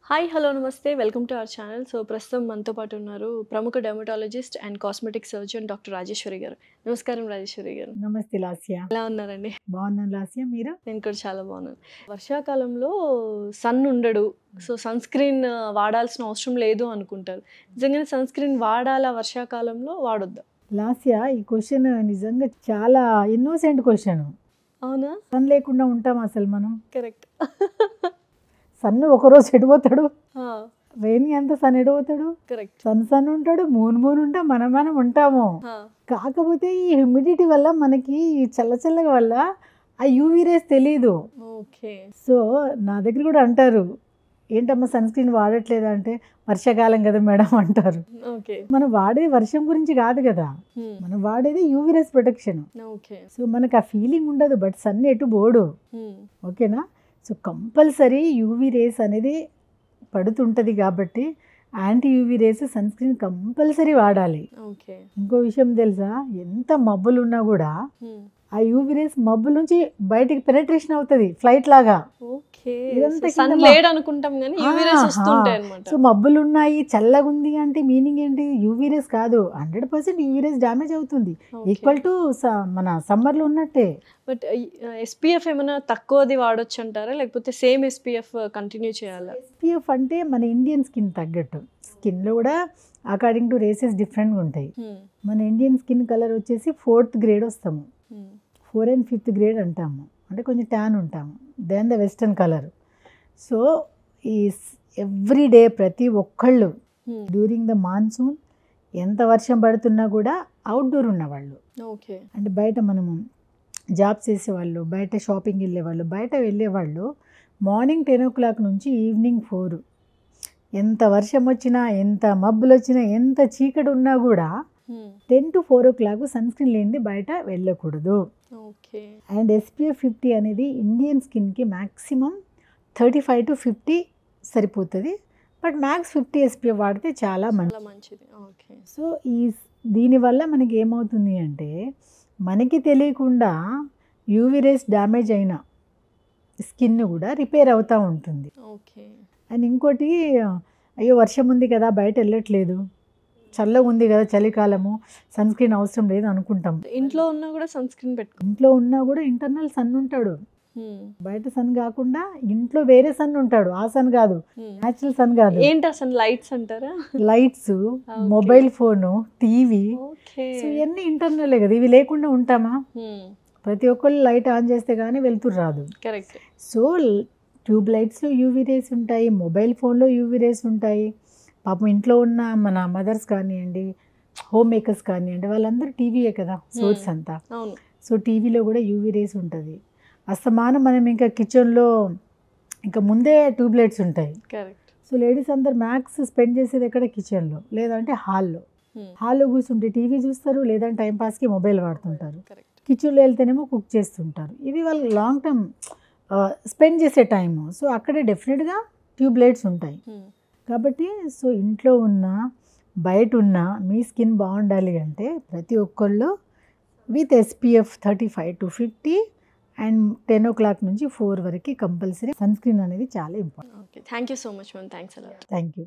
Hi hello నమస్తే welcome to our channel. So ప్రస్తుతం మనతో పాటు ఉన్నారు ప్రముఖ dermatologist and cosmetic surgeon doctor Rajeshwari గారు. నమస్కారం రాజేశ్వరి గారు. నమస్తే లాస్య. ఎలా ఉన్నారండి? బాగున్నాను లాస్య, మీరు? నేను కూడా చాలా బాగున్నాను. వర్షాకాలంలో సన్ ఉండడు, సో సన్ స్క్రీన్ వాడాల్సిన అవసరం లేదు అనుకుంటారు. నిజంగానే సన్ స్క్రీన్ వాడాలా వర్షాకాలంలో, వాడొద్దా? లాస్య, ఈ క్వశ్చన్ నిజంగా చాలా ఇన్నోసెంట్ క్వశ్చన్. అవునా? సన్ లేకుండా ఉంటాం అసలు మనం? కరెక్ట్. సన్ ఒకరోజు ఎడిపోతాడు, రెయిన్ అంతా సన్ ఎడిపోతాడు, కరెక్ట్. సన్ ఉంటాడు, మూన్ ఉంటాం, మనం ఉంటాము. కాకపోతే ఈ హ్యూమిడిటీ వల్ల మనకి ఈ చల్లగా వల్ల ఆ యూవీ రేస్ తెలీదు. ఓకే. సో నా దగ్గర కూడా అంటారు, ఏంటమ్మా సన్ స్క్రీన్ వాడట్లేదా అంటే, వర్షాకాలం కదా మేడం అంటారు. ఓకే. మనం వాడేది వర్షం గురించి కాదు కదా, మనం వాడేది UV rays protection. Okay. So మనకు ఆ ఫీలింగ్ ఉండదు, బట్ సన్ ఎటు పోడు. ఓకేనా? సో కంపల్సరీ యూవీ రేస్ అనేది పడుతుంటుంది కాబట్టి anti UV rays sunscreen compulsory వాడాలి. ఓకే. ఇంకో విషయం తెలుసా, ఎంత మబ్బులు ఉన్నా కూడా ఆ యూవీ రేస్ మబ్బుల నుంచి బయటికి పెనట్రేషన్ అవుతుంది ఫ్లైట్ లాగా. సో మబ్బులు ఉన్నాయి, చల్లగా ఉంది అంటే మీనింగ్ ఏంటి? యూవీ రేస్ కాదు, 100% యూవీ రేస్ డ్యామేజ్ అవుతుంది. ఈక్వల్ టు మన సమ్మర్లో ఉన్నట్టే. బట్ ఎస్పీఎఫ్ ఏమైనా తక్కువది వాడొచ్చు అంటారా, లేకపోతే సేమ్ ఎస్పీఎఫ్ కంటిన్యూ చేయాలా? ఎస్పీఎఫ్ అంటే మన ఇండియన్ స్కిన్ తగ్గట్టు, స్కిన్లో కూడా అకార్డింగ్ టు రేసెస్ డిఫరెంట్గా ఉంటాయి. మన ఇండియన్ స్కిన్ కలర్ వచ్చేసి 4th గ్రేడ్ వస్తాము, 4th and 5th గ్రేడ్ అంటాము, అంటే కొంచెం ట్యాన్ ఉంటాము. Then the western colour. So ఈ ఎవ్రీడే ప్రతి ఒక్కళ్ళు డ్యూరింగ్ ద మాన్సూన్ ఎంత వర్షం పడుతున్నా కూడా అవుట్డోర్ ఉన్నవాళ్ళు, ఓకే, అంటే బయట మనము జాబ్స్ చేసేవాళ్ళు, బయట షాపింగ్ వెళ్ళేవాళ్ళు, బయట వెళ్ళేవాళ్ళు మార్నింగ్ 10 o'clock నుంచి ఈవినింగ్ 4, ఎంత వర్షం వచ్చినా, ఎంత మబ్బులు వచ్చినా, ఎంత చీకటి ఉన్నా కూడా 10 to 4 o'clock సన్ స్క్రీన్ లేనిది బయట వెళ్ళకూడదు. ఓకే. అండ్ SPF 50 అనేది ఇండియన్ స్కిన్కి మ్యాక్సిమం 35 to 50 సరిపోతుంది, బట్ మ్యాక్స్ 50 SPF వాడితే చాలా మంచిది. ఓకే. సో దీనివల్ల మనకి ఏమవుతుంది అంటే, మనకి తెలియకుండా యూవీ రేస్ డ్యామేజ్ అయిన స్కిన్ కూడా రిపేర్ అవుతూ ఉంటుంది. ఓకే. అండ్ ఇంకోటి, అయ్యో వర్షం ఉంది కదా బయట వెళ్ళట్లేదు, చల్లగా ఉంది కదా చలికాలము, సన్ స్క్రీన్ అవసరం లేదు అనుకుంటాం. ఇంట్లో ఉన్నా కూడా సన్ స్క్రీన్ పెట్టుకో. ఇంట్లో ఉన్నా కూడా ఇంటర్నల్ సన్ ఉంటాడు, బయట సన్ కాకుండా ఇంట్లో వేరే సన్ ఉంటాడు. ఆ సన్ కాదు, న్యాచురల్ సన్ కాదు. ఏంటి అసలు లైట్స్ అంటారా? Lights, mobile phone, TV, so ఇవన్నీ ఇంటర్నలే కదా, ఇవి లేకుండా ఉంటామా? ప్రతి ఒక్కళ్ళు లైట్ ఆన్ చేస్తే కానీ వెళ్తురు రాదు. కరెక్ట్. సో ట్యూబ్ లైట్స్లో యూవీ రేస్ ఉంటాయి, మొబైల్ ఫోన్లో యూవీ రేస్ ఉంటాయి. పాపం ఇంట్లో ఉన్న మన మదర్స్ కానివ్వండి, హోమ్ మేకర్స్ కానివ్వండి, వాళ్ళందరూ టీవీయే కదా సోర్స్ అంతా. సో టీవీలో కూడా యూవీ రేస్ ఉంటుంది. అస్తమానం మనం ఇంకా కిచెన్లో ఇంకా ముందే ట్యూబ్ లైట్స్ ఉంటాయి. కరెక్ట్. సో లేడీస్ అందరు మ్యాక్స్ స్పెండ్ చేసేది ఎక్కడ? కిచెన్లో, లేదంటే హాల్లో కూర్చుంటే టీవీ చూస్తారు, లేదంటే టైంపాస్కి మొబైల్ వాడుతుంటారు. కిచెన్లో వెళ్తేనేమో కుక్ చేస్తుంటారు. ఇది వాళ్ళు లాంగ్ టర్మ్ స్పెండ్ చేసే టైము. సో అక్కడే డెఫినెట్గా ట్యూబ్ లైట్స్ ఉంటాయి. కాబట్టి సో ఇంట్లో ఉన్న బయట ఉన్న మీ స్కిన్ బాగుండాలి అంటే ప్రతి ఒక్కళ్ళు with SPF 35 to 50 and 10 o'clock నుంచి 4 వరకు కంపల్సరీ సన్ స్క్రీన్ అనేది చాలా important. Okay. Thank you so much ma'am. Thanks a lot. Thank you.